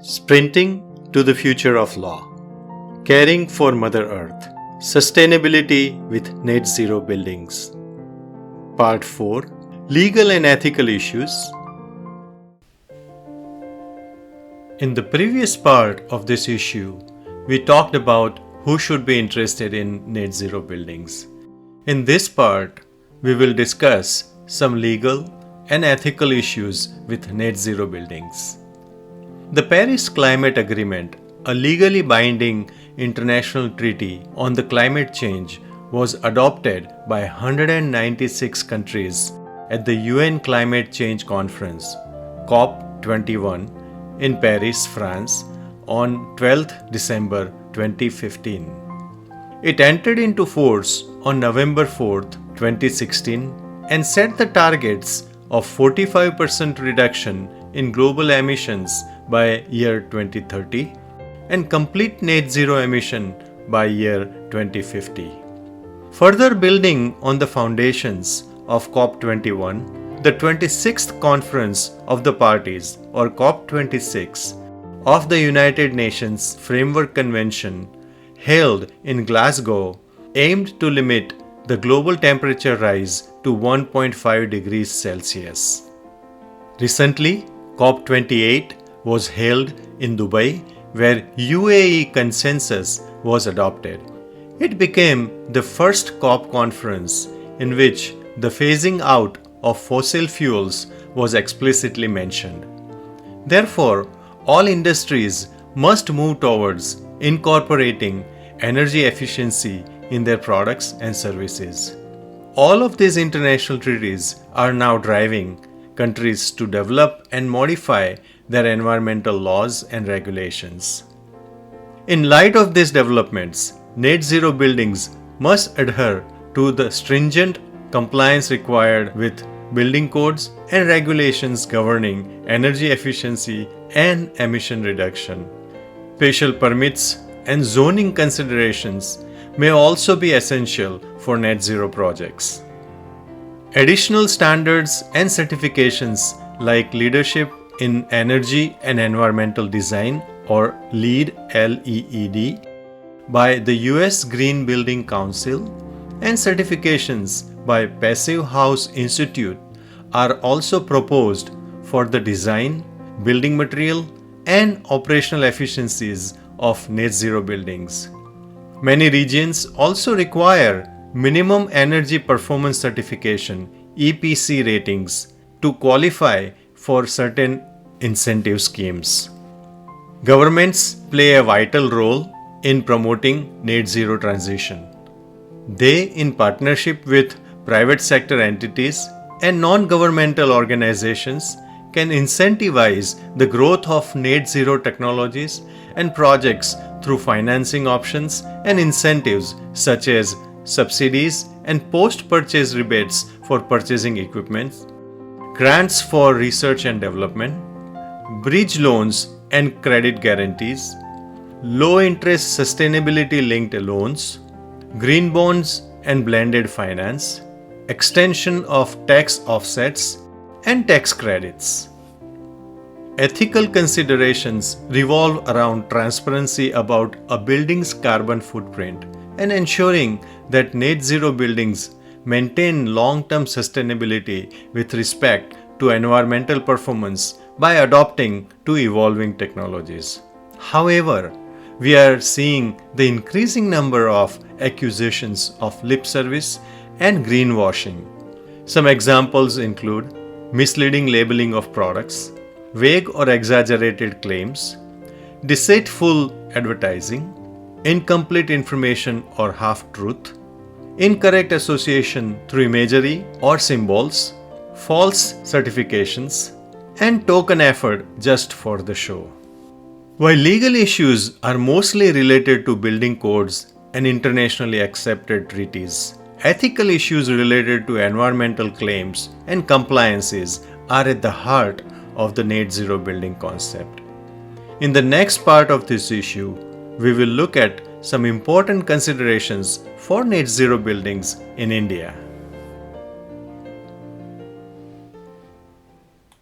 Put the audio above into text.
Sprinting to the future of law. Caring for Mother Earth. Sustainability with Net Zero Buildings. Part 4. Legal and ethical issues. In the previous part of this issue, we talked about who should be interested in net zero buildings. In this part, we will discuss some legal and ethical issues with net zero buildings. The Paris Climate Agreement, a legally binding international treaty on the climate change, was adopted by 196 countries at the UN Climate Change Conference, COP21, in Paris, France, on 12th December 2015. It entered into force on November 4th, 2016, and set the targets of 45% reduction in global emissions by year 2030 and complete net zero emission by year 2050. Further building on the foundations of COP21, the 26th Conference of the Parties, or COP26, of the United Nations Framework Convention, held in Glasgow, aimed to limit the global temperature rise to 1.5 degrees Celsius. Recently, COP28 was held in Dubai, where UAE consensus was adopted. It became the first COP conference in which the phasing out of fossil fuels was explicitly mentioned. Therefore, all industries must move towards incorporating energy efficiency in their products and services. All of these international treaties are now driving countries to develop and modify their environmental laws and regulations. In light of these developments, net zero buildings must adhere to the stringent compliance required with building codes and regulations governing energy efficiency and emission reduction. Special permits and zoning considerations may also be essential for net zero projects. Additional standards and certifications like Leadership in Energy and Environmental Design, or LEED (LEED) by the US Green Building Council and certifications by Passive House Institute are also proposed for the design, building material, and operational efficiencies of net zero buildings. Many regions also require minimum energy performance certification (EPC) ratings to qualify for certain incentive schemes. Governments play a vital role in promoting net zero transition. They, in partnership with private sector entities and non-governmental organizations, can incentivize the growth of net zero technologies and projects through financing options and incentives such as subsidies and post-purchase rebates for purchasing equipment, grants for research and development, bridge loans and credit guarantees, low-interest sustainability-linked loans, green bonds and blended finance, extension of tax offsets, and tax credits. Ethical considerations revolve around transparency about a building's carbon footprint and ensuring that net zero buildings maintain long-term sustainability with respect to environmental performance by adopting to evolving technologies. However, we are seeing the increasing number of accusations of lip service and greenwashing. Some examples include misleading labeling of products, vague or exaggerated claims, deceitful advertising, incomplete information or half-truth, incorrect association through imagery or symbols, false certifications, and token effort just for the show. While legal issues are mostly related to building codes and internationally accepted treaties, ethical issues related to environmental claims and compliances are at the heart of the net zero building concept. In the next part of this issue, we will look at some important considerations for net zero buildings in India.